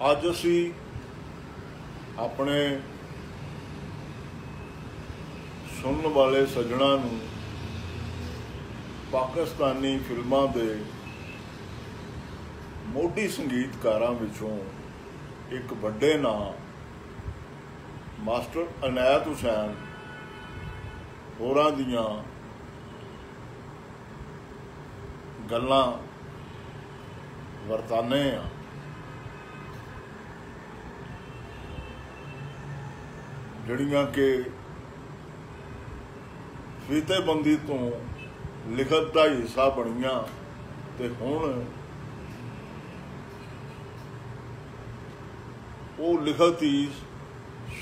अज असी अपने सुनने वाले सज्जणा नूं पाकिस्तानी फिल्मां दे मोढी संगीतकारां विचों एक वड्डे नाम मास्टर इनायत हुसैन होरां दियां गल्लां वरताने आ। जड़ियां कि फीतेबंदी तो लिखत का हिस्सा बनिया ते हुण वो लिखत ही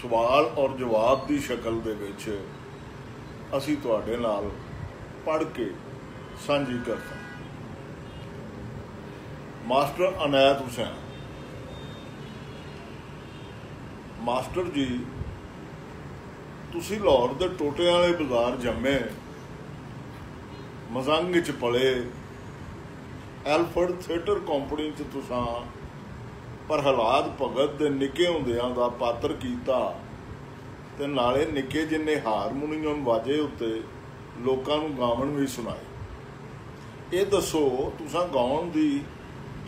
सवाल और जवाब की शक्ल दे विच असी तुहाडे नाल पढ़ के साझी करता। मास्टर इनायत हुसैन मास्टर जी, तुसी लाहौर दे टोटे वाले बाजार जम्मे, मजंग च पले, एल्फर्ड थिएटर कंपनी च तुसां प्रहलाद भगत दे निके हुंदियां दा पात्र कीता ते नाले निके जिन्ने हारमोनीयम वाजे उत्ते लोकां नूं गावन भी सुनाए। ये दसो, तुसां गाउण दी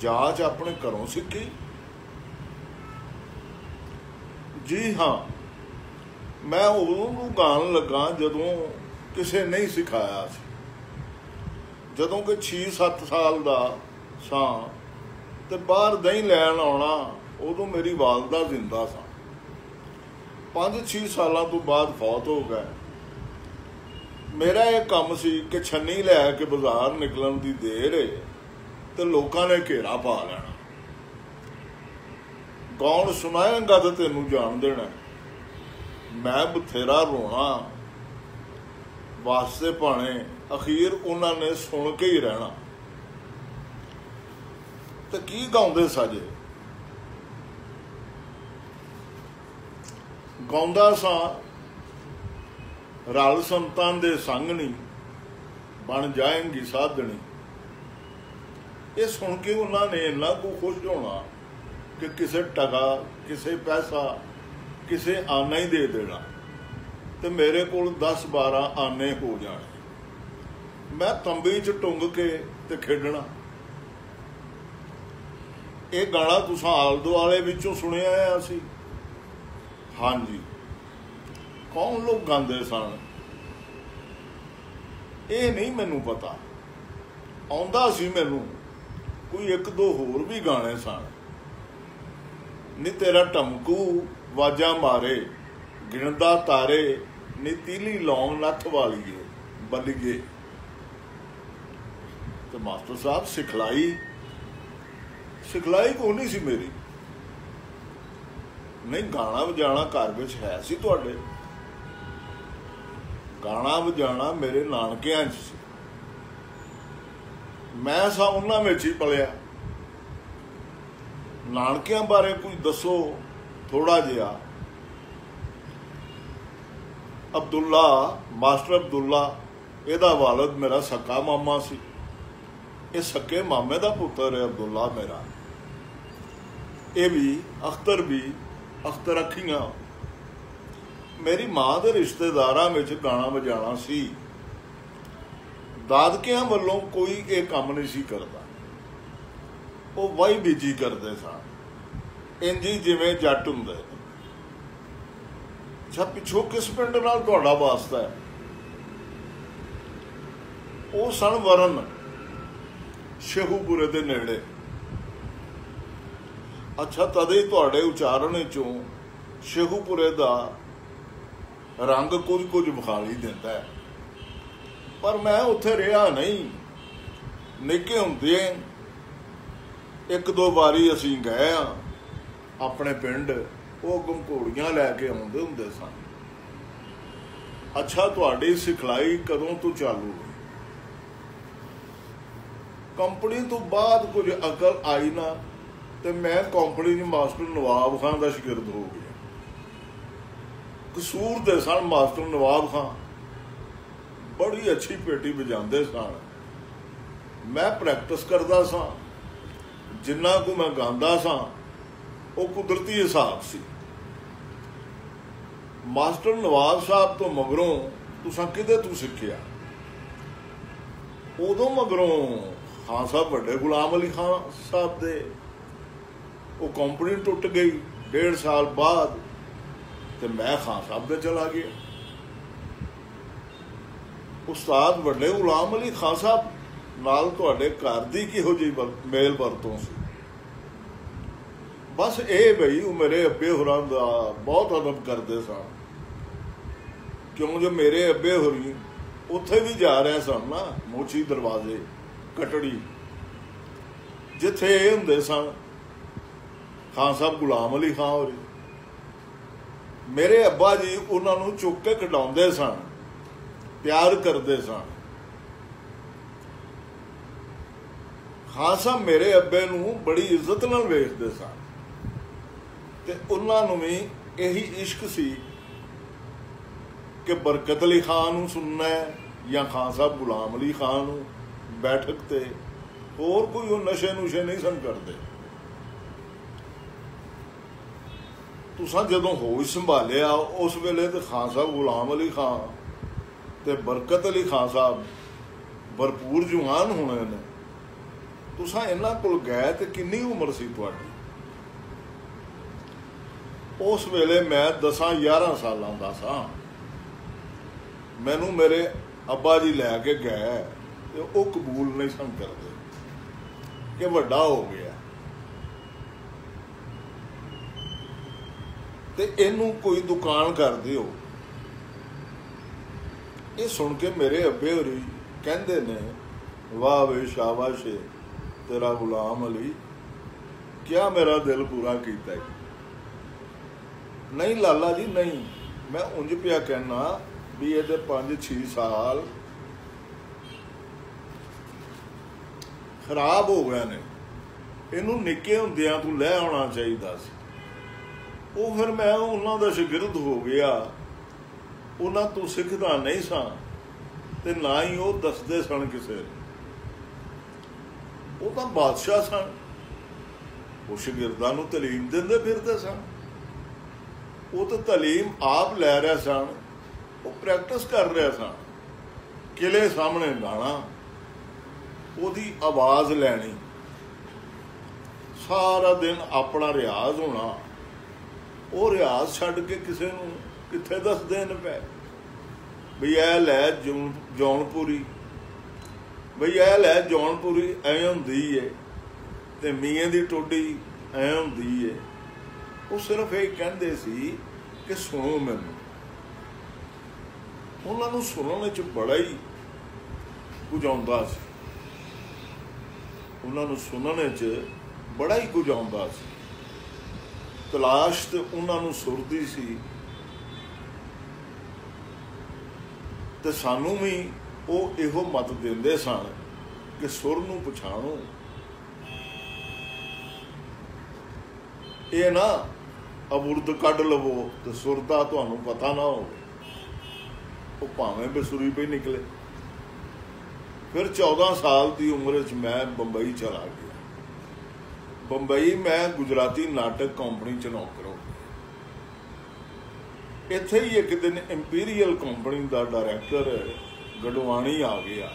जाच अपने घरों सीखी? जी हाँ, मैं उदों गान लगा जदों किसे नहीं सिखाया सी। जदों कि 6-7 साल दा सां ते बाहर दही लैन आउणा, उदों मेरी वालदा जिंदा सा। 5-6 सालों तो बाद फौत हो गए। मेरा यह काम सी कि छन्नी लैके बाजार निकलन की देर है तो लोगों ने घेरा पा लेना, गाउन सुनाएगा तो तेनू जान देना। मैं बथेरा रोना वास्ते भाने, अखीर उन्होंने सुन के ही रहना। तो की गाउंदे साजे? गाउंदा सा रल संतां दे संगनी बन जाएंगी साधनी। ये सुन के उन्होंने इन्ना को खुश होना कि किसे टका, किसे पैसा, किसे आना ही दे देना तो मेरे को 10-12 आने हो जाने। मैं तंबी च टुंग के ते खेडना। ये गाना तुसां आल दुआले विचों सुनिया है असी? हाँ जी। कौन लोग गांदे सन ये नहीं मैनू पता। आउंदा सी मैनू कोई 1-2 होर भी गाने सन। नी तेरा टमकू वाजा मारे, गिणदा तारे, नी तीली लौंग नथ वालीए बलीए। तो मास्टर साहब सिखलाई को नहीं सी मेरी। नहीं, गाना बजाना घर विच है सी तुहाडे। गाना बजाना मेरे नानकियां च सी। मैं सा उन्हां विच ही पलिया। नानकियां बारे कुछ दसो थोड़ा जिहा। अब्दुल्ला, मास्टर अब्दुल्ला, इहदा वालिद मेरा सक्का मामा सी। ये सक्के मामे का पुत्र है अब्दुल्ला मेरा। ये भी अख्तर अखियां मेरी माँ के रिश्तेदारां विच गाना बजाना सी। दादकियां वालों कोई ये काम नहीं सी करता। वो वाही बीजी करते सन, इंजी जिवें जट हुंदे। अच्छा, पिछों किस पिंड नाल तुहाडा वास्ता है? वो सन वरन, शेहूपुरे दे नेड़े। अच्छा, तदे तुहाडे उचारण चों शेहूपुरे दा रंग कुछ विखाली दिंदा है। पर मैं उत्थे रहा नहीं। निके हुंदे 1-2 बारी असीं गए अपने पिंड। वो घोड़ियां लैके आउंदे हुंदे सन। अच्छा, तुहाडी सिखलाई कदों तो चालू हुई? कंपनी तो बाद कुछ अकल आई ना तो मैं कंपनी में मास्टर नवाब खान का शिगिरद हो गया। कसूर दे सन मास्टर नवाब खान, बड़ी अच्छी पेटी बजाते सन। मैं प्रैक्टिस करता सा, जिन्ना को मैं गांदा सा ਉਹ ਕੁਦਰਤੀ ਹਿਸਾਬ ਸੀ। ਮਾਸਟਰ ਨਵਾਜ਼ ਸਾਹਿਬ ਤੋਂ ਮਗਰੋਂ ਤੁਸਾਂ ਕਿਹਦੇ ਤੋਂ ਸਿੱਖਿਆ? ਉਦੋਂ ਮਗਰੋਂ ਖਾਨ ਸਾਹਿਬ ਵੱਡੇ ਗੁਲਾਮ ਅਲੀ ਖਾਨ ਸਾਹਿਬ ਦੇ ਉਹ ਕੰਪਨੀ ਟੁੱਟ ਗਈ 1.5 ਸਾਲ ਬਾਅਦ, ਤੇ ਮੈਂ ਖਾਨ ਸਾਹਿਬ ਦੇ ਚਲਾ ਗਿਆ। ਉਸਤਾਦ ਵੱਡੇ ਗੁਲਾਮ ਅਲੀ ਖਾਨ ਸਾਹਿਬ ਨਾਲ ਤੁਹਾਡੇ ਘਰ ਦੀ ਕਿਹੋ ਜਿਹੀ ਮੇਲ ਵਰਤੋਂ ਸੀ? ਬਸ ਇਹ ਬਈ ਉਹ ਮੇਰੇ ਅੱਬੇ ਹੋਰਾਂ ਦਾ ਬਹੁਤ ਅਦਬ ਕਰਦੇ ਸਨ, ਕਿਉਂ ਜੋ ਮੇਰੇ ਅੱਬੇ ਹੋਰੀ ਉੱਥੇ ਵੀ ਜਾ ਰਹੇ ਸਨ ਨਾ, ਮੋਚੀ ਦਰਵਾਜ਼ੇ ਕਟੜੀ, ਜਿੱਥੇ ਇਹ ਹੁੰਦੇ ਸਨ ਖਾਨ ਸਾਹਿਬ ਗੁਲਾਮ ਅਲੀ ਖਾਨ ਹੋਰੀ। ਮੇਰੇ ਅੱਬਾ ਜੀ ਉਹਨਾਂ ਨੂੰ ਚੁੱਕ ਕੇ ਕਢਾਉਂਦੇ ਸਨ, ਪਿਆਰ ਕਰਦੇ ਸਨ। ਖਾਨ ਸਾਹਿਬ ਮੇਰੇ ਅੱਬੇ ਨੂੰ ਬੜੀ ਇੱਜ਼ਤ ਨਾਲ ਵੇਖਦੇ ਸਨ, ਤੇ ਉਹਨਾਂ ਨੂੰ ਵੀ ਇਹੀ ਇਸ਼ਕ ਸੀ ਕਿ ਬਰਕਤ ਅਲੀ ਖਾਨ ਨੂੰ ਸੁਣਨਾ ਹੈ ਜਾਂ ਖਾਨ ਸਾਹਿਬ ਗੁਲਾਮ ਅਲੀ ਖਾਨ ਨੂੰ ਬੈਠਕ ਤੇ। ਹੋਰ ਕੋਈ ਉਹ ਨਸ਼ੇ ਨੁਸ਼ੇ ਨਹੀਂ ਸਨ ਕਰਦੇ। ਤੁਸਾਂ ਜਦੋਂ ਹੋਸ਼ ਸੰਭਾਲਿਆ ਉਸ ਵੇਲੇ ਤੇ ਖਾਨ ਸਾਹਿਬ ਗੁਲਾਮ ਅਲੀ ਖਾਨ ਤੇ ਬਰਕਤ ਅਲੀ ਖਾਨ ਸਾਹਿਬ ਭਰਪੂਰ ਜਵਾਨ ਹੋਣੇ ਨੇ। ਤੁਸਾਂ ਇਹਨਾਂ ਕੋਲ ਗਏ ਤੇ ਕਿੰਨੀ ਉਮਰ ਸੀ ਤੁਹਾਡੀ? ਉਸ ਵੇਲੇ ਮੈਂ 10-11 ਸਾਲਾਂ ਦਾ ਸਾਂ। ਮੈਨੂੰ ਮੇਰੇ ਅੱਬਾ ਜੀ ਲੈ ਕੇ ਗਏ ਤੇ ਉਹ ਕਬੂਲ ਨਹੀਂ ਸਨ ਕਰਦੇ ਕਿ ਵੱਡਾ ਹੋ ਗਿਆ ਤੇ ਇਹਨੂੰ ਕੋਈ ਦੁਕਾਨ ਕਰ ਦਿਓ। ਇਹ ਸੁਣ ਕੇ ਮੇਰੇ ਅੱਬੇ ਹੋਰੀ ਕਹਿੰਦੇ ਨੇ, ਵਾਹ ਵੇ ਸ਼ਾਬਾਸ਼ ਤੇਰਾ ਗੁਲਾਮ ਅਲੀ, ਕਿਆ ਮੇਰਾ ਦਿਲ ਪੂਰਾ ਕੀਤਾ। ਨਹੀਂ ਲਾਲਾ ਜੀ ਨਹੀਂ, ਮੈਂ ਉਂਝ ਪਿਆ ਕਹਿਣਾ ਵੀ ਇਹਦੇ 5-6 ਸਾਲ ਖਰਾਬ ਹੋ ਗਏ ਨੇ, ਇਹਨੂੰ ਨਿੱਕੇ ਹੁੰਦਿਆਂ ਤੂੰ ਲੈ ਆਉਣਾ ਚਾਹੀਦਾ ਸੀ। ਉਹ ਫਿਰ ਮੈਂ ਉਹਨਾਂ ਦਾ ਸ਼ਾਗਿਰਦ ਹੋ ਗਿਆ, ਉਹਨਾਂ ਤੋਂ ਸਿੱਖਦਾ ਨਹੀਂ ਸਾਂ ਤੇ ਨਾ ਹੀ ਉਹ ਦੱਸਦੇ ਸਨ ਕਿਸੇ ਨੂੰ। ਉਹ ਤਾਂ ਬਾਦਸ਼ਾਹ ਸਨ, ਉਹ ਸ਼ਾਗਿਰਦਾਂ ਨੂੰ ਤਾਲੀਮ ਦਿੰਦੇ ਫਿਰਦੇ ਸਨ। ਉਹ ਤਾਂ ਤਾਲੀਮ ਆਪ ਲੈ ਰਹੇ ਸਨ, ਉਹ ਪ੍ਰੈਕਟਿਸ ਕਰ ਰਹੇ ਸਨ। ਕਿਲੇ ਸਾਹਮਣੇ ਗਾਣਾ, ਉਹਦੀ ਆਵਾਜ਼ ਲੈਣੀ, ਸਾਰਾ ਦਿਨ ਆਪਣਾ ਰਿਆਜ਼ ਹੋਣਾ। ਉਹ ਰਿਆਜ਼ ਛੱਡ ਕੇ ਕਿਸੇ ਨੂੰ ਕਿੱਥੇ ਦੱਸਦੇ ਨੇ ਪਏ ਬਈ ਇਹ ਲੈ ਜੌਨਪੁਰੀ, ਬਈ ਇਹ ਲੈ ਜੌਨਪੁਰੀ ਐ ਹੁੰਦੀ ਏ ਤੇ ਮੀਆਂ ਦੀ ਟੋਡੀ ਐ ਹੁੰਦੀ ਏ। ਉਹ ਸਿਰਫ ਇਹ ਕਹਿੰਦੇ ਸੀ ਕਿ ਸੁਣੋ ਮੈਨੂੰ। ਉਹਨਾਂ ਨੂੰ ਸੁਣਨ ਵਿੱਚ ਬੜਾ ਹੀ ਕੁਝ ਆਉਂਦਾ ਸੀ, ਉਹਨਾਂ ਨੂੰ ਸੁਣਨ ਵਿੱਚ ਬੜਾ ਹੀ ਕੁਝ ਆਉਂਦਾ ਸੀ। ਤਲਾਸ਼ ਤੇ ਉਹਨਾਂ ਨੂੰ ਸੁਰਦੀ ਸੀ, ਤੇ ਸਾਨੂੰ ਵੀ ਉਹ ਇਹੋ ਮਤ ਦਿੰਦੇ ਸਨ ਕਿ ਸੁਰ ਨੂੰ ਪਛਾਣੋ। ਇਹ ਨਾ ਅਬੁਰਦ ਕੱਢ ਲਵੋ ਤੇ ਸੁਰ ਦਾ ਤੁਹਾਨੂੰ ਪਤਾ ਨਾ ਹੋਵੇ, ਉਹ ਭਾਵੇਂ ਬੇਸੁਰੀ ਪਈ ਨਿਕਲੇ। ਫਿਰ 14 ਸਾਲ ਦੀ ਉਮਰ ਵਿੱਚ ਮੈਂ ਬੰਬਈ ਚਲਾ ਗਿਆ। ਬੰਬਈ ਮੈਂ ਗੁਜਰਾਤੀ ਨਾਟਕ ਕੰਪਨੀ 'ਚ ਨੌਕਰ ਹੋ ਗਿਆ। ਇੱਥੇ ਹੀ ਇੱਕ ਦਿਨ ਇੰਪੀਰੀਅਲ ਕੰਪਨੀ ਦਾ ਡਾਇਰੈਕਟਰ ਗਡਵਾਣੀ ਆ ਗਿਆ।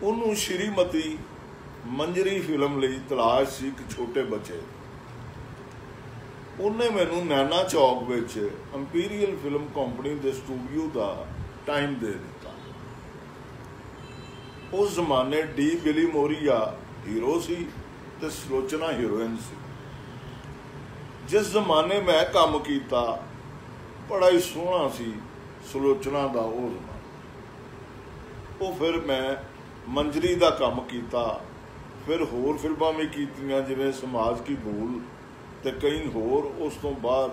ਉਹਨੂੰ ਸ਼੍ਰੀਮਤੀ ਮੰਜਰੀ ਫਿਲਮ ਲਈ ਤਲਾਸ਼ ਸੀ ਇੱਕ ਛੋਟੇ ਬੱਚੇ। ਉਹਨੇ ਮੈਨੂੰ ਨੈਣਾ ਚੌਕ ਵਿੱਚ ਇੰਪੀਰੀਅਲ ਫਿਲਮ ਕੰਪਨੀ ਦੇ ਸਟੂਡੀਓ ਦਾ ਟਾਈਮ ਦੇ ਦਿੱਤਾ। ਉਸ ਜ਼ਮਾਨੇ ਡੀ ਬਿਲੀ ਮੋਰੀਆ ਹੀਰੋ ਸੀ ਤੇ ਸੁਲੋਚਨਾ ਹੀਰੋਇਨ ਸੀ। ਜਿਸ ਜ਼ਮਾਨੇ ਮੈਂ ਕੰਮ ਕੀਤਾ ਬੜਾ ਹੀ ਸੋਹਣਾ ਸੀ ਸੁਲੋਚਨਾ ਦਾ ਉਹ ਜ਼ਮਾਨਾ। ਉਹ ਫਿਰ ਮੈਂ ਮੰਜਰੀ ਦਾ ਕੰਮ ਕੀਤਾ, ਫਿਰ ਹੋਰ ਫਿਲਮਾਂ ਵੀ ਕੀਤੀਆਂ ਜਿਵੇਂ ਸਮਾਜ ਕੀ ਭੂਲ ਤੇ ਕਈ ਹੋਰ। ਉਸ ਤੋਂ ਬਾਅਦ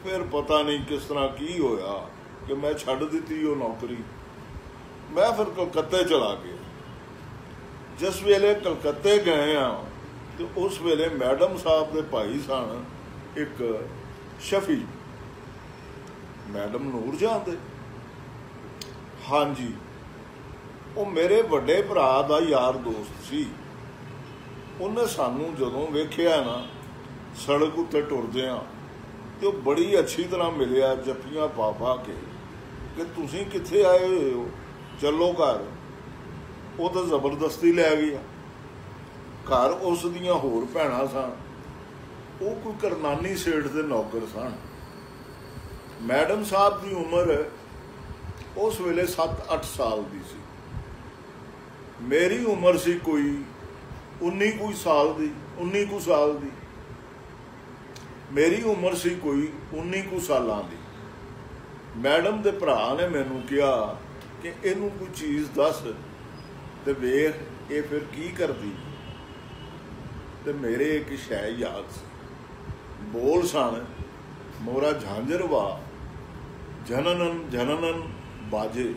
ਫਿਰ ਪਤਾ ਨਹੀਂ ਕਿਸ ਤਰ੍ਹਾਂ ਕੀ ਹੋਇਆ ਕਿ ਮੈਂ ਛੱਡ ਦਿੱਤੀ ਉਹ ਨੌਕਰੀ। ਮੈਂ ਫਿਰ ਕਲਕੱਤੇ ਚਲਾ ਗਿਆ। ਜਿਸ ਵੇਲੇ ਕਲਕੱਤੇ ਗਏ ਆ ਤੇ ਉਸ ਵੇਲੇ ਮੈਡਮ ਸਾਹਿਬ ਦੇ ਭਾਈ ਸਨ ਇੱਕ ਸ਼ਫੀ, ਮੈਡਮ ਨੂਰਜਹਾਨ ਦੇ। ਹਾਂਜੀ, ਉਹ ਮੇਰੇ ਵੱਡੇ ਭਰਾ ਦਾ ਯਾਰ ਦੋਸਤ ਸੀ। ਉਹਨੇ ਸਾਨੂੰ ਜਦੋਂ ਵੇਖਿਆ ਨਾ सड़क उत्ते टुरदे हाँ तो बड़ी अच्छी तरह मिलिया जफ्फियां पा पा के कि तुसीं कित्थे आए हुए हो, चलो घर। वो तो जबरदस्ती लै गया घर। उस दियां होर भैणां सन, वो कोई करनानी सेठ दे नौकर सन। मैडम साहब की उम्र उस वेले 7-8 साल की सी। मेरी उम्र सी कोई 19 साल की, 19 साल की। मेरी उम्र सी कोई 19 सालां की। मैडम दे भरा ने मैनू कहा कि इनू कोई चीज़ दस ते वेख ये फिर की करदी। ते मेरे एक शै याद सी, बोल सन मोरा झांझर वा जननन जननन बाजे।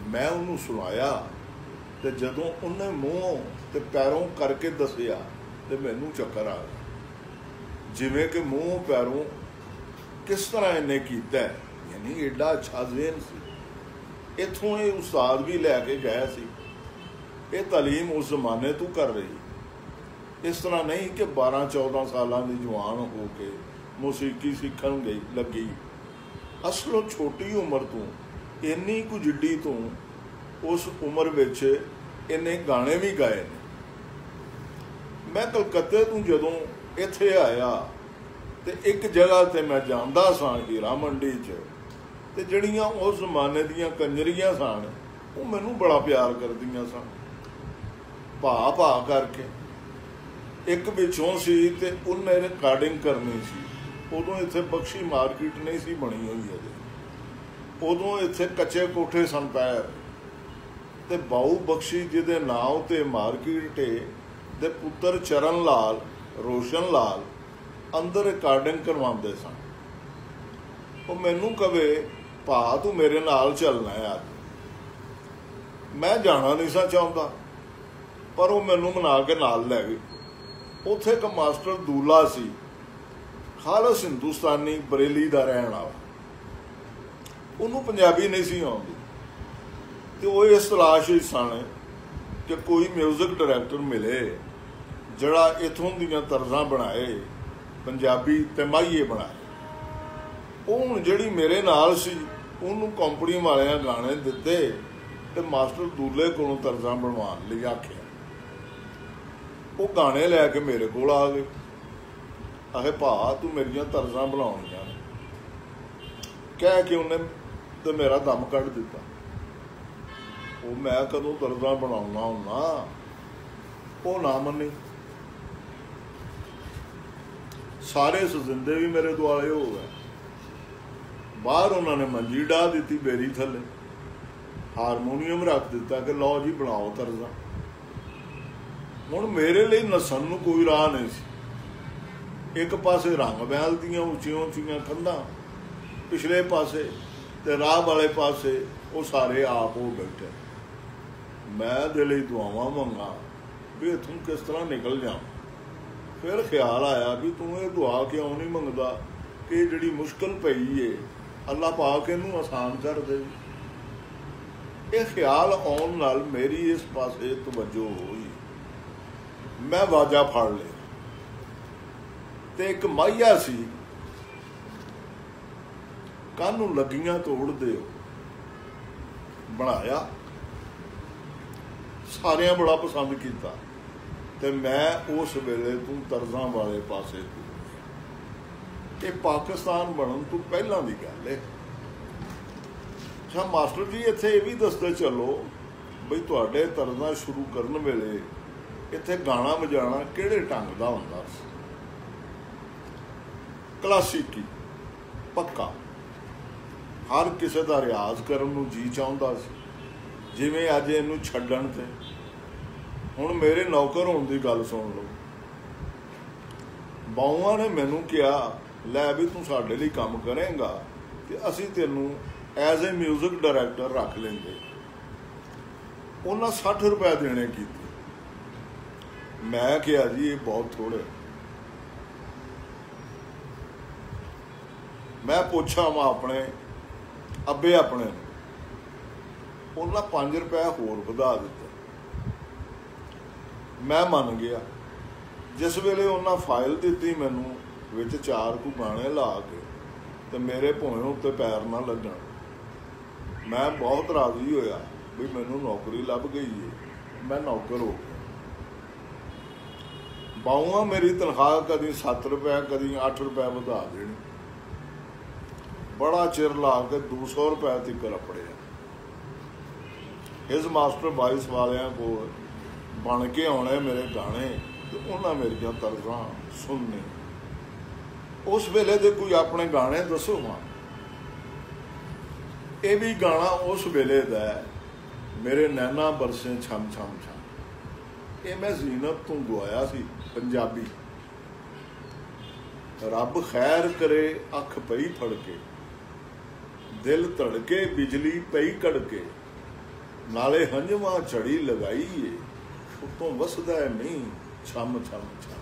मैं उन्होंने सुनाया तो जदों उन्हें मूँहों ते पैरों करके दसिया तो मैनू चक्कर आ गया, जिमें कि मूँहों पैरों किस तरह इन्हें किया। यानी एडा अच्छा ज़हन सी। इत्थों ये उस्ताद भी लैके गए सी। ये तालीम उस जमाने तो कर रही। इस तरह नहीं कि 12-14 साल की जवान हो के मौसीकी सीखन गई लगी। असलों छोटी उम्र तो इन्नी कुछ जिड्डी तो उस उम्र विच इन्हें गाने भी गाए ने। मैं कलकत्ते तो जदों इत्थे आया तो एक जगह ते मैं जांदा सा हीरा मंडी च, ते जड़ियां उस जमाने दियां कंजरियां सन वो मैनू बड़ा प्यार करदियां सन, भा भा करके। एक पिछों सी ते उन्हें रिकॉर्डिंग करनी सी। उदों इत्थे बख्शी मार्केट नहीं सी बनी हुई अजे। उदों इत्थे कच्चे कोठे सन पैर ते बाऊ बख्शी जिहदे नाम ते मार्केट दे पुत्र चरण लाल रोशन लाल अंदर रिकॉर्डिंग करवाते सन। वो मैनू कवे भा तू मेरे नाल चलना है अज। मैं जाना नहीं सा चाहता पर वो मैनू मना के नाल लै गए। उत्थे एक मास्टर दूला सी, खालस हिंदुस्तानी बरेली का रहन वाला। उन्होंने पंजाबी नहीं सी आउंदी ते वो इस तलाश सन कि कोई म्यूजिक डायरैक्टर मिले जड़ा इत्थों दियां तर्जां बनाए, पंजाबी ते माहिए बनाए। वो हुण जिहड़ी मेरे नाल सी उन्होंने कंपनी वालियां गाने दिते ते मास्टर दूले कोलों तर्जां बनवाउण लई आखिया। वो गाने लैके मेरे कोल आ गए, आखे भा तू मेरियां तर्जां बनाउणियां ने। कह के उन्हें तो मेरा दम कढ़ दिता। वो मैं कदों तर्जां बनाउणा हुन्ना, वो ना मनी। सारे सजिंदे भी मेरे दुआले हो गए। बाहर उन्होंने मंजी डाह दी बेरी थले, हारमोनीयम रख दिता कि लो जी बनाओ तर्जां। हुण मेरे लिए नसन नूं कोई राह नहीं सी। एक पासे रंग महल दियां उच्चियां उच्चियां कंधां, पिछले पासे ते राह वाले पासे वो सारे आप हो बैठे। मैं दे लई दुआवां मंगा भी इत्थों किस तरह निकल जा। फिर ख्याल आया भी तू ये दुआ क्यों नहीं मंगदा कि जिहड़ी मुश्किल पई है अल्लाह पाक इनू आसान कर दे। ये ख्याल आउण नाल मेरी इस पासे तवज्जो हुई। मैं वाजा फड़ लिया ते एक माहिया सी, कानू लगियां तोड़ दे बनाया। सारियां बड़ा पसंद किया ते मैं उस वेले तू तर्जां वाले पासे ये पाकिस्तान बनन तो पहलां दी गल है। अच्छा मास्टर जी इत्थे ये भी दसदे चलो बई तुहाडे तर्जां शुरू करन वेले इत्थे गाना बजाना किहड़े ढंग दा हुंदा सी। क्लासिकी पक्का, हर किसी का रियाज करन नूं जी चाहुंदा सी। जिवें अज इनू छड्डण ते हुण मेरे नौकर होण दी गल सुन लो। बाऊआं ने मैनू कहा लै भी तू साडे लई काम करेंगा ते असीं तैनू एज ए म्यूजिक डायरैक्टर रख लेंगे। उन्हां 60 रुपए देने कीते। मैं कहा जी ये बहुत थोड़े। मैं पूछा मैं अपने अब्बे अपने उन्हें 5 रुपए होर वधा दिते। मैं मन गया जिस वेले उन्हें फाइल दी मैनू विच 4 कुछ गाने ला के तो मेरे भोए उत्ते पैर ना लगन, मैं बहुत राजी होया भी मैनू नौकरी लभ गई है, मैं नौकर हो गया। बाऊआ मेरी तनख्वाह कभी 7 रुपए कभी 8 रुपए वधा देनी, बड़ा चिर ला के 200 रुपए तक रपड़े। हिज मास्टर वॉइस वालियां को बन के आने मेरे गाने तो उन्हें मेरिया तर्जा सुनने। उस वेले दे कोई अपने गाने दसो हाँ, ये भी गाना उस वेले दा मेरे नैना बरसे छम छम छम, ये मैं जीनत तो गवाया सी पंजाबी। रब खैर करे अख पई फड़ के, दिल धड़के बिजली पई कड़के, नाले हंजवा झड़ी लगाई है उतों वसदा नहीं छम छम छम।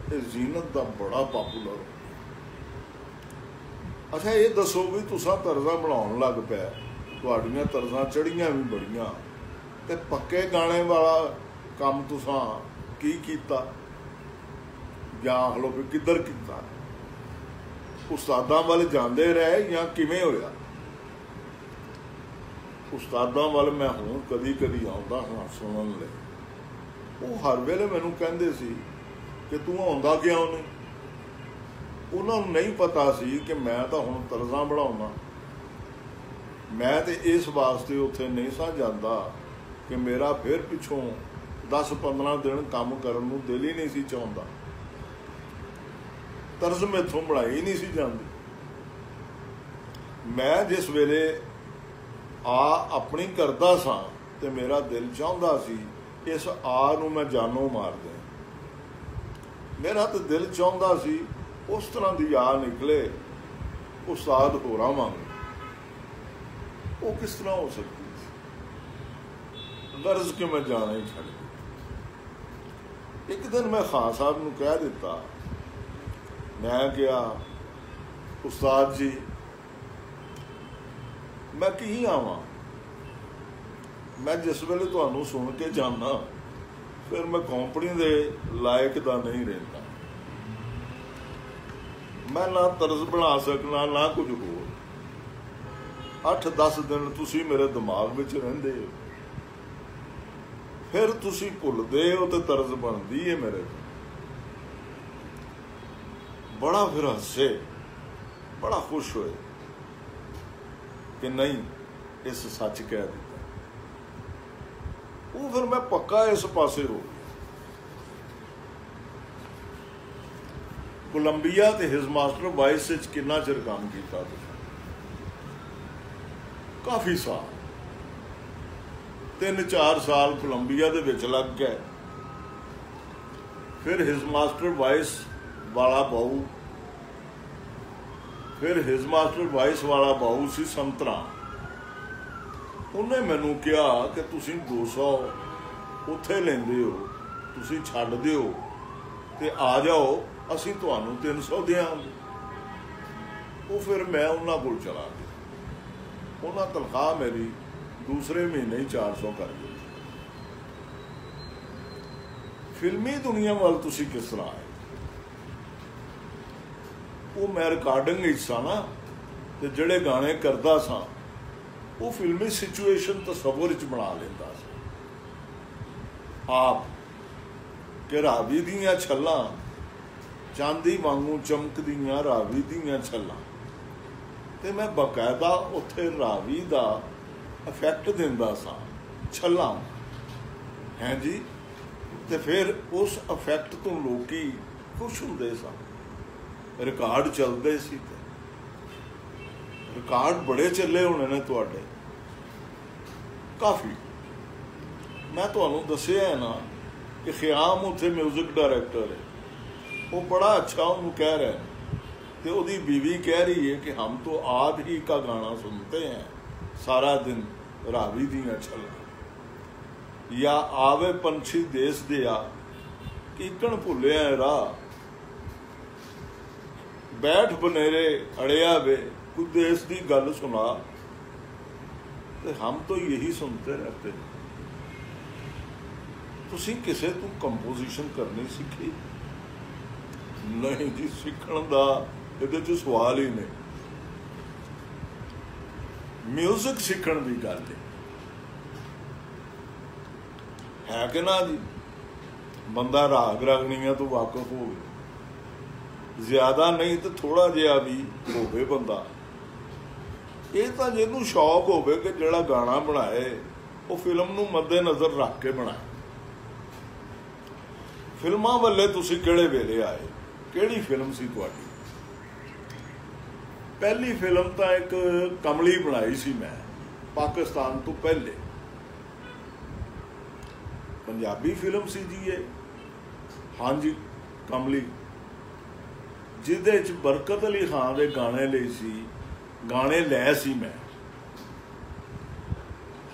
ये जीनत का बड़ा पॉपूलर। अच्छा ये दसो भी तुसा तर्जा बनाउण लग पिया, तुहाड़ियां तर्जा चढ़ियां भी बड़ियां, ते पक्के गाने वाला काम तुसा की कीता या हलो भी किधर कीता? उस्तादां वाल जांदे रहे या किवें होया? उस्तादां वाल मैं हूँ कदी कदी आउंदा हाँ सुनन लई, वो हर वेले मैनू कहंदे सी कि तू आउंदा क्यों नहीं? उन्होंने नहीं पता सी कि मैं तो हुण तर्जा बढ़ाउणा। मैं तो इस वास्ते उत्थे नहीं सा जांदा कि मेरा फिर पिछों 10-15 दिन काम करन नूं दिल ही नहीं सी चाहुंदा, तर्ज मैथों बढ़ाई नहीं सी जांदी। मैं जिस वेले अपनी करदा सा ते मेरा दिल चाहुंदा सी इस नूं मैं जानों मार दें। मेरा तो दिल चाहुंदा सी उस तरह की निकले उस्ताद होरां वांग, वो किस तरह हो सकती थी? गर्ज के मैं जाना ही छड़ दिता। एक दिन मैं खान साहब नूं कह दिता, मैं क्या उस्ताद जी मैं की आवां, मैं जिस वेले तुहानूं सुन के जाना फिर मैं कंपनी दे लायक दा नहीं रहिंदा, मैं ना तर्ज बना सकना ना कुछ होर। 8-10 दिन तुसी मेरे दिमाग विच रहिंदे हो, फिर तुसी भुलदे हो तो तर्ज बनदी है मेरे को। बड़ा फिर हसे, बड़ा खुश होए कि नहीं इस सच कह दिता। वो फिर मैं पक्का इस पासे हो गया। कोलंबिया ते हिज मास्टर वॉइस कितना चिर काम किया? काफ़ी साल, 3-4 साल कोलंबिया दे विच लग गए। फिर हिज मास्टर वॉइस वाला बाऊ, फिर हिज मास्टर वॉइस वाला बाऊ सी संतरा, उन्हें मैनू कहा कि तुसी 200 उत्थे लेंदे हो, तुसी छड्ड दिओ ते आ जाओ, असीं तुहानूं 300 देंगे। वो फिर मैं उन्हां कोल चला गया, उन्हां तनख्वाह मेरी दूसरे महीने ही 400 कर दी। फिल्मी दुनिया वाल तुसी किस तरह आए? वो मैं रिकॉर्डिंग सा ना, ते जिहड़े गाने करदा सा वो फिल्मी सिचुएशन तसव्वुर च बना लेंदा सा आप, कि रावी दियां छल्लां चांदी वांगू चमकदियां रावी दियां छल्लां, ते मैं बकायदा उत्थे रावी दा इफैक्ट दिंदा सा छल्लां हैं जी, ते फिर उस इफैक्ट तो लोकी खुश हुंदे सन। रिकॉर्ड चलते सी, रिकॉर्ड बड़े चले होने ने तुहाडे काफ़ी। मैं तुहानूं दस्सिया है ना कि ख़याम उत्थे म्यूजिक डायरैक्टर है, वो बड़ा अच्छा उन्होंने कह रहे हैं, तो उसकी बीवी कह रही है कि हम तो आज ही का गाना सुनते हैं सारा दिन, रावी दियां छल्लां, या आवे पंछी देश दिया कीकण भुलिया राह, बैठ बनेरे अड़िया वे कोई देश की गल सुना। तो हम तो यही सुनते रहते हैं। ਤੁਸੀਂ ਕਿਸੇ ਤੋਂ ਕੰਪੋਜੀਸ਼ਨ ਕਰਨੀ ਸਿੱਖੀ? ਨਹੀਂ ਜੀ, ਸਿੱਖਣ ਦਾ ਇਹਦੇ 'ਚ ਸਵਾਲ ਹੀ ਨਹੀਂ। ਮਿਊਜ਼ਿਕ ਸਿੱਖਣ ਦੀ ਗੱਲ ਹੈ ਕਿ ਨਾ ਜੀ? ਬੰਦਾ ਰਾਗ ਰਾਗਣੀਆਂ ਤੋਂ ਵਾਕਫ ਹੋਵੇ, ਜ਼ਿਆਦਾ ਨਹੀਂ ਤੇ ਥੋੜਾ ਜਿਹਾ ਵੀ ਹੋਵੇ ਬੰਦਾ। ਇਹ ਤਾਂ ਜਿਹਨੂੰ ਸ਼ੌਕ ਹੋਵੇ ਕਿ ਜਿਹੜਾ ਗਾਣਾ ਬਣਾਏ ਉਹ ਫਿਲਮ ਨੂੰ ਮੱਦੇ ਨਜ਼ਰ ਰੱਖ ਕੇ ਬਣਾਏ। ਫਿਲਮਾਂ ਵੱਲੇ ਤੁਸੀਂ ਕਿਹੜੇ ਵੇਲੇ ਆਏ? ਕਿਹੜੀ ਫਿਲਮ ਸੀ ਤੁਹਾਡੀ ਪਹਿਲੀ ਫਿਲਮ? ਤਾਂ ਇੱਕ ਕਮਲੀ ਬਣਾਈ ਸੀ ਮੈਂ ਪਾਕਿਸਤਾਨ ਤੋਂ ਪਹਿਲੇ। ਪੰਜਾਬੀ ਫਿਲਮ ਸੀ ਜੀ ਇਹ, ਹਾਂਜੀ, ਕਮਲੀ, ਜਿਹਦੇ 'ਚ ਬਰਕਤ ਅਲੀ ਖਾਨ ਦੇ ਗਾਣੇ ਲੈ ਸੀ ਮੈਂ।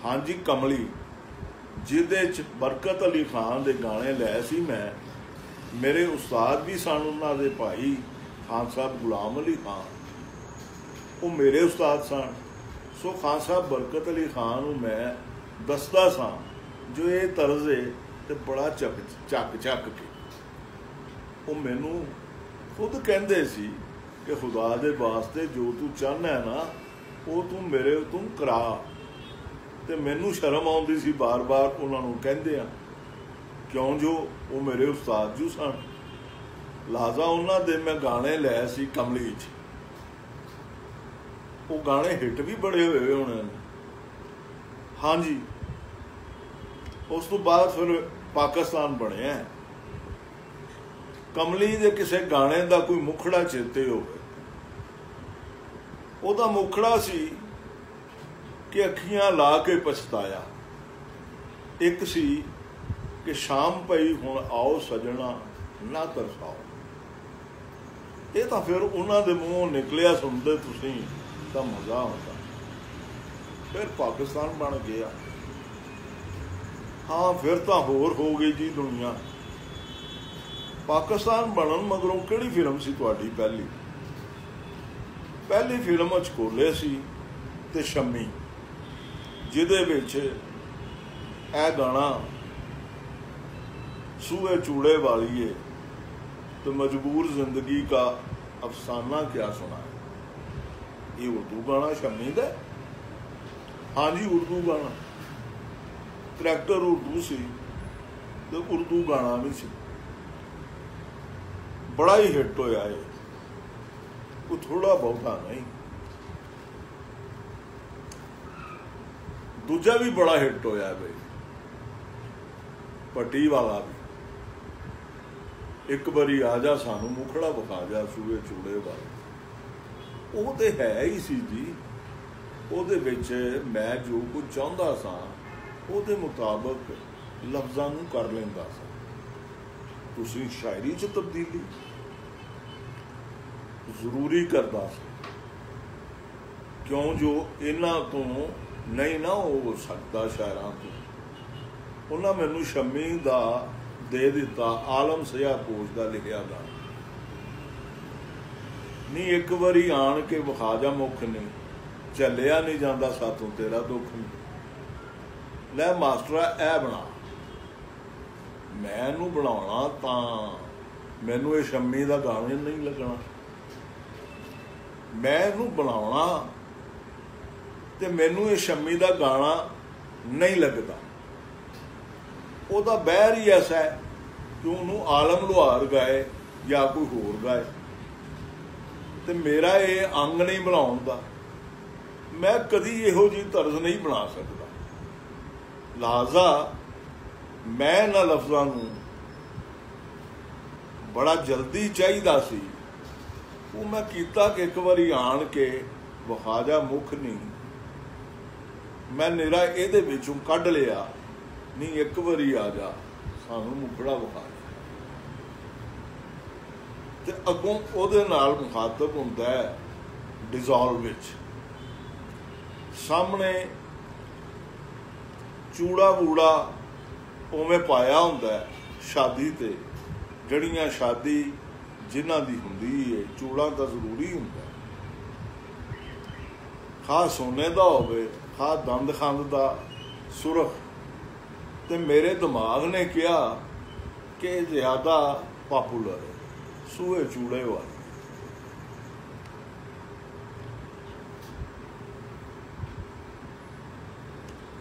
ਹਾਂਜੀ, ਕਮਲੀ, ਜਿਹਦੇ 'ਚ ਬਰਕਤ ਅਲੀ ਖਾਨ ਦੇ ਗਾਣੇ ਲੈ ਸੀ ਮੈਂ। ਮੇਰੇ ਉਸਤਾਦ ਵੀ ਸਨ ਉਹਨਾਂ ਦੇ ਭਾਈ ਖਾਨ ਸਾਹਿਬ ਗੁਲਾਮ ਅਲੀ ਖਾਨ, ਉਹ ਮੇਰੇ ਉਸਤਾਦ ਸਨ। ਸੋ ਖਾਨ ਸਾਹਿਬ ਬਰਕਤ ਅਲੀ ਖਾਨ ਨੂੰ ਮੈਂ ਦੱਸਦਾ ਸਾਂ ਜੋ ਇਹ ਤਰਜ਼ ਹੈ ਤੇ ਬੜਾ ਚੱਕ ਕੇ ਉਹ ਮੈਨੂੰ ਖੁਦ ਕਹਿੰਦੇ ਸੀ ਕਿ ਖੁਦਾ ਦੇ ਵਾਸਤੇ ਜੋ ਤੂੰ ਚਾਹੁੰਦਾ ਨਾ ਉਹ ਤੂੰ ਮੇਰੇ ਤੋਂ ਕਰਾ। ਤੇ ਮੈਨੂੰ ਸ਼ਰਮ ਆਉਂਦੀ ਸੀ ਬਾਰ-ਬਾਰ ਉਹਨਾਂ ਨੂੰ ਕਹਿੰਦੇ ਆ, ਕਿਉਂ ਜੋ ਉਹ ਮੇਰੇ ਉਸਤਾਦ ਜੂ ਸਨ। ਲਿਹਾਜ਼ਾ ਉਹਨਾਂ ਦੇ ਮੈਂ ਗਾਣੇ ਲਏ ਸੀ ਕਮਲੀ 'ਚ। ਉਹ ਗਾਣੇ ਹਿੱਟ ਵੀ ਬੜੇ ਹੋਏ ਹੋਣੇ ਨੇ। ਹਾਂਜੀ, ਉਸ ਤੋਂ ਬਾਅਦ ਫਿਰ ਪਾਕਿਸਤਾਨ ਬਣਿਆ। ਕਮਲੀ ਦੇ ਕਿਸੇ ਗਾਣੇ ਦਾ ਕੋਈ ਮੁਖੜਾ ਚੇਤੇ ਹੋਵੇ? ਉਹਦਾ ਮੁਖੜਾ ਸੀ ਕਿ ਅੱਖੀਆਂ ਲਾ ਕੇ ਪਛਤਾਇਆ। ਇੱਕ ਸੀ ਕਿ ਸ਼ਾਮ ਪਈ ਹੁਣ ਆਓ ਸਜਣਾ ਨਾ ਤਰਸਾਓ। ਇਹ ਤਾਂ ਫਿਰ ਉਹਨਾਂ ਦੇ ਮੂੰਹੋਂ ਨਿਕਲਿਆ ਸੁਣਦੇ ਤੁਸੀਂ ਤਾਂ ਮਜ਼ਾ ਆਉਂਦਾ। ਫਿਰ ਪਾਕਿਸਤਾਨ ਬਣ ਗਿਆ। ਹਾਂ, ਫਿਰ ਤਾਂ ਹੋਰ ਹੋ ਗਈ ਜੀ ਦੁਨੀਆ। ਪਾਕਿਸਤਾਨ ਬਣਨ ਮਗਰੋਂ ਕਿਹੜੀ ਫਿਲਮ ਸੀ ਤੁਹਾਡੀ ਪਹਿਲੀ? ਪਹਿਲੀ ਫਿਲਮ ਅਚਕੋਲੇ ਸੀ ਤੇ ਸ਼ੰਮੀ, ਜਿਹਦੇ ਵਿੱਚ ਇਹ ਗਾਣਾ ਸੂਏ ਚੂੜੇ ਵਾਲੀਏ तो मजबूर जिंदगी का अफसाना क्या सुना है। ये उर्दू गाना शम्मी दा? हाँ जी, उर्दू गाना। करैक्टर उर्दू सी तो उर्दू गाना भी सी, बड़ा ही हिट होया है, कोई थोड़ा बहुता नहीं। दूजा भी बड़ा हिट होया भाई, पट्टी वाला भी। एक बारी आ जा सानू मुखड़ा विखा जा सूए चूड़े वाले। वो तो है ही सी जी। ਉਹਦੇ ਵਿੱਚ ਮੈਂ ਜੋ ਕੁਝ ਚਾਹੁੰਦਾ ਸਾਂ ਉਹਦੇ ਮੁਤਾਬਕ ਲਫ਼ਜ਼ਾਂ ਨੂੰ ਕਰ ਲੈਂਦਾ ਸਾਂ। ਤੁਸੀਂ ਸ਼ਾਇਰੀ 'ਚ ਤਬਦੀਲੀ ਜ਼ਰੂਰੀ ਕਰਦਾ ਸੀ, ਕਿਉਂ ਜੋ ਇਹਨਾਂ ਤੋਂ ਨਹੀਂ ਨਾ ਹੋ ਸਕਦਾ ਸ਼ਾਇਰਾਂ ਤੋਂ। ਉਹਨਾਂ ਮੈਨੂੰ ਸ਼ੰਮੀ ਦਾ ਦੇ ਦਿੱਤਾ, ਆਲਮ ਸਿਆ ਕੋਸ਼ ਦਾ ਲਿਖਿਆ ਗਾਣਾ। ਨਹੀਂ ਇੱਕ ਵਾਰੀ ਆਣ ਕੇ ਵਿਖਾ ਜਾ ਮੁੱਖ ਨਹੀਂ, ਚੱਲਿਆ ਨਹੀਂ ਜਾਂਦਾ ਸਾਥੋਂ ਤੇਰਾ ਦੁੱਖ ਨਹੀਂ। ਲੈ ਮਾਸਟਰਾ ਇਹ ਬਣਾ। ਮੈਨੂੰ ਬਣਾਉਣਾ ਤਾਂ ਮੈਨੂੰ ਇਹ ਸ਼ੰਮੀ ਦਾ ਗਾਣਾ ਨਹੀਂ ਲੱਗਣਾ। ਮੈਂ ਇਹਨੂੰ ਬਣਾਉਣਾ ਤੇ ਮੈਨੂੰ ਇਹ ਸ਼ੰਮੀ ਦਾ ਗਾਣਾ ਨਹੀਂ ਲੱਗਦਾ। ਉਹਦਾ ਬਹਿਰ ਹੀ ਐਸਾ ਹੈ ਕਿ ਉਹਨੂੰ ਆਲਮ ਲੁਹਾਰ ਗਾਏ ਜਾਂ ਕੋਈ ਹੋਰ ਗਾਏ, ਤੇ ਮੇਰਾ ਇਹ ਅੰਗ ਨਹੀਂ ਬਣਾਉਣ ਦਾ। ਮੈਂ ਕਦੀ ਇਹੋ ਜਿਹੀ ਤਰਜ਼ ਨਹੀਂ ਬਣਾ ਸਕਦਾ। ਲਿਹਾਜ਼ਾ ਮੈਂ ਇਹਨਾਂ ਲਫ਼ਜ਼ਾਂ ਨੂੰ ਬੜਾ ਜਲਦੀ ਚਾਹੀਦਾ ਸੀ। ਉਹ ਮੈਂ ਕੀਤਾ ਕਿ ਇੱਕ ਵਾਰੀ ਆਣ ਕੇ ਵਿਖਾ ਜਾ ਮੁੱਖ ਨਹੀਂ। ਮੈਂ ਨਿਰਾ ਇਹਦੇ ਵਿੱਚੋਂ ਕੱਢ ਲਿਆ, ਨਹੀਂ ਇੱਕ ਵਾਰੀ ਆ ਜਾ ਸਾਨੂੰ ਮੁਖੜਾ ਵਿਖਾ ਜਾ। ਤੇ ਅੱਗੋਂ ਉਹਦੇ ਨਾਲ ਮੁਖਾਤਬ ਹੁੰਦਾ ਹੈ ਡਿਜ਼ੋਲਵ ਵਿੱਚ। ਸਾਹਮਣੇ ਚੂੜਾ ਬੂੜਾ ਉਵੇਂ ਪਾਇਆ ਹੁੰਦਾ ਸ਼ਾਦੀ ਤੇ, ਜਿਹੜੀਆਂ ਸ਼ਾਦੀ ਜਿਨ੍ਹਾਂ ਦੀ ਹੁੰਦੀ ਹੈ ਚੂੜਾ ਤਾਂ ਜ਼ਰੂਰੀ ਹੁੰਦਾ, ਖਾ ਸੋਨੇ ਦਾ ਹੋਵੇ ਖਾ ਦੰਦ ਖੰਦ ਦਾ ਸੁਰਖ, ਤੇ ਮੇਰੇ ਦਿਮਾਗ ਨੇ ਕਿਹਾ ਕਿ ਜ਼ਿਆਦਾ ਪਾਪੂਲਰ ਹੈ ਸੂਹੇ ਚੂੜੇ ਵਾਲੇ।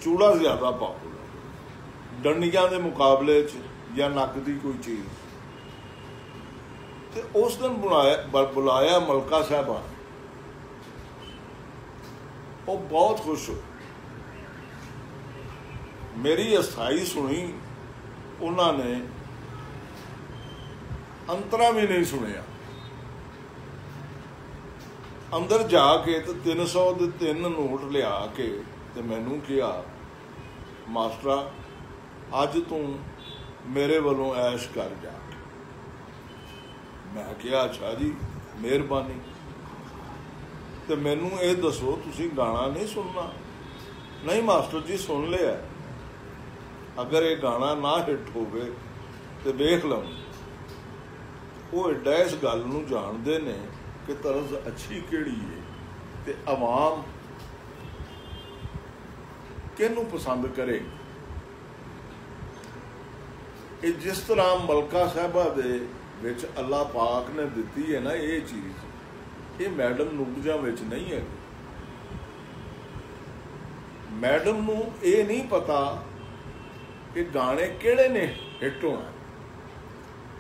ਚੂੜਾ ਜ਼ਿਆਦਾ ਪਾਪੂਲਰ ਡੰਡੀਆਂ ਦੇ ਮੁਕਾਬਲੇ 'ਚ ਜਾਂ ਨੱਕ ਦੀ ਕੋਈ ਚੀਜ਼। ਤੇ ਉਸ ਦਿਨ ਬੁਲਾਇਆ ਮਲਕਾ ਸਾਹਿਬਾਂ, ਉਹ ਬਹੁਤ ਖੁਸ਼ ਹੋਏ। ਮੇਰੀ ਅਸਥਾਈ ਸੁਣੀ, ਉਹਨਾਂ ਨੇ ਅੰਤਰਾ ਵੀ ਨਹੀਂ ਸੁਣਿਆ। ਅੰਦਰ ਜਾ ਕੇ ਤੇ 300 ਦੇ 3 ਨੋਟ ਲਿਆ ਕੇ ਤੇ ਮੈਨੂੰ ਕਿਹਾ, ਮਾਸਟਰਾ ਅੱਜ ਤੂੰ ਮੇਰੇ ਵੱਲੋਂ ਐਸ਼ ਕਰ ਜਾ। ਮੈਂ ਕਿਹਾ ਅੱਛਾ ਜੀ, ਮਿਹਰਬਾਨੀ। ਤੇ ਮੈਨੂੰ ਇਹ ਦੱਸੋ ਤੁਸੀਂ ਗਾਣਾ ਨਹੀਂ ਸੁਣਨਾ? ਨਹੀਂ ਮਾਸਟਰ ਜੀ, ਸੁਣ ਲਿਆ, ਅਗਰ ਇਹ ਗਾਣਾ ਨਾ ਹਿੱਟ ਹੋਵੇ ਤੇ ਵੇਖ ਲਵਾਂ। ਉਹ ਐਡਾ ਇਸ ਗੱਲ ਨੂੰ ਜਾਣਦੇ ਨੇ ਕਿ ਤਰਜ਼ ਅੱਛੀ ਕਿਹੜੀ ਹੈ ਤੇ ਆਵਾਮ ਕਿਹਨੂੰ ਪਸੰਦ ਕਰੇ। ਇਹ ਜਿਸ ਤਰ੍ਹਾਂ ਮਲਕਾ ਸਾਹਿਬਾ ਦੇ ਵਿੱਚ ਅੱਲਾ ਪਾਕ ਨੇ ਦਿੱਤੀ ਹੈ ਨਾ ਇਹ ਚੀਜ਼, ਇਹ ਮੈਡਮ ਨੂਰਜਹਾਂ ਵਿੱਚ ਨਹੀਂ ਹੈ। ਮੈਡਮ ਨੂੰ ਇਹ ਨਹੀਂ ਪਤਾ ਕਿ ਗਾਣੇ ਕਿਹੜੇ ਨੇ ਹਿੱਟ ਹੋਣਾ।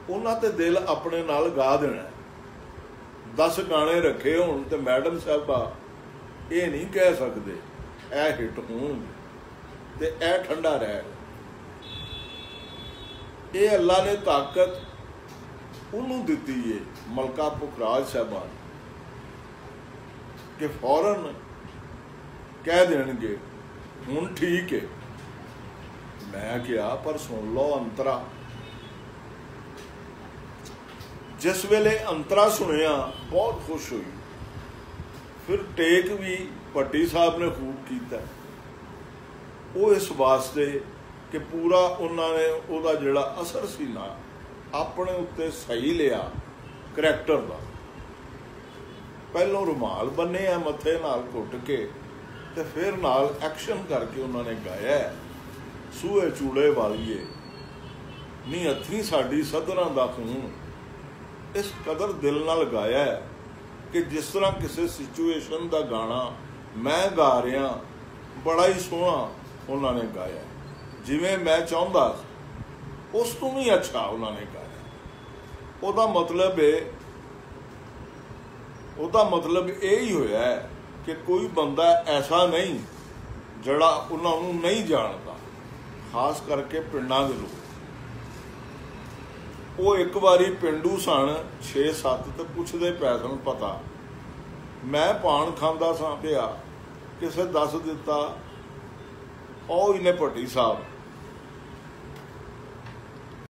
ਉਹਨਾਂ ਤੇ ਦਿਲ ਆਪਣੇ ਨਾਲ ਗਾ ਦੇਣਾ। 10 ਗਾਣੇ ਰੱਖੇ ਹੋਣ ਤੇ ਮੈਡਮ ਸਾਹਿਬਾ ਇਹ ਨਹੀਂ ਕਹਿ ਸਕਦੇ ਇਹ ਹਿੱਟ ਹੋਣ ਤੇ ਇਹ ਠੰਡਾ ਰਹਿ। ਇਹ ਅੱਲਾ ਨੇ ਤਾਕਤ ਉਹਨੂੰ ਦਿੱਤੀ ਹੈ ਮਲਕਾ ਪੁਖਰਾਜ ਸਾਹਿਬਾਨ ਕਿ ਫੌਰਨ ਕਹਿ ਦੇਣਗੇ ਹੁਣ ਠੀਕ ਹੈ। ਮੈਂ ਕਿਹਾ ਪਰ ਸੁਣ ਲਓ ਅੰਤਰਾ। ਜਿਸ ਵੇਲੇ ਅੰਤਰਾ ਸੁਣਿਆ ਬਹੁਤ ਖੁਸ਼ ਹੋਈ। ਫਿਰ ਟੇਕ ਵੀ ਭੱਟੀ ਸਾਹਿਬ ਨੇ ਖੂਬ ਕੀਤਾ। ਉਹ ਇਸ ਵਾਸਤੇ ਕਿ ਪੂਰਾ ਉਹਨਾਂ ਨੇ ਉਹਦਾ ਜਿਹੜਾ ਅਸਰ ਸੀ ਨਾ ਆਪਣੇ ਉੱਤੇ ਸਹੀ ਲਿਆ ਕਰੈਕਟਰ ਦਾ। ਪਹਿਲੋਂ ਰੁਮਾਲ ਬੰਨ੍ਹਿਆ ਮੱਥੇ ਨਾਲ ਘੁੱਟ ਕੇ ਤੇ ਫਿਰ ਨਾਲ ਐਕਸ਼ਨ ਕਰਕੇ ਉਹਨਾਂ ਨੇ ਗਾਇਆ, ਸੂਹੇ ਚੂੜੇ ਵਾਲੀਏ ਨੀ ਹੱਥੀਂ ਸਾਡੀ ਸਧਰਾਂ ਦਾ ਖੂਨ। ਇਸ ਕਦਰ ਦਿਲ ਨਾਲ ਗਾਇਆ ਕਿ ਜਿਸ ਤਰ੍ਹਾਂ ਕਿਸੇ ਸਿਚੁਏਸ਼ਨ ਦਾ ਗਾਣਾ ਮੈਂ ਗਾ ਰਿਹਾ, ਬੜਾ ਹੀ ਸੋਹਣਾ ਉਹਨਾਂ ਨੇ ਗਾਇਆ, ਜਿਵੇਂ ਮੈਂ ਚਾਹੁੰਦਾ ਉਸ ਤੋਂ ਵੀ ਅੱਛਾ ਉਹਨਾਂ ਨੇ ਗਾਇਆ। ਉਹਦਾ ਮਤਲਬ ਇਹ ਹੀ ਹੋਇਆ ਕਿ ਕੋਈ ਬੰਦਾ ਐਸਾ ਨਹੀਂ ਜਿਹੜਾ ਉਹਨਾਂ ਨੂੰ ਨਹੀਂ ਜਾਣਦਾ, ਖਾਸ ਕਰਕੇ ਪਿੰਡਾਂ ਦੇ ਲੋਕ। ਉਹ ਇੱਕ ਵਾਰੀ ਪਿੰਡੂ ਸਨ 6-7 ਤੇ ਪੁੱਛਦੇ ਪੈ ਸਨ ਪਤਾ। ਮੈਂ ਪਾਨ ਖਾਂਦਾ ਸਾਂ ਪਿਆ, ਕਿਸੇ ਦੱਸ ਦਿੱਤਾ ਉਹ ਇਹਨੇ ਭੱਟੀ ਸਾਹਿਬ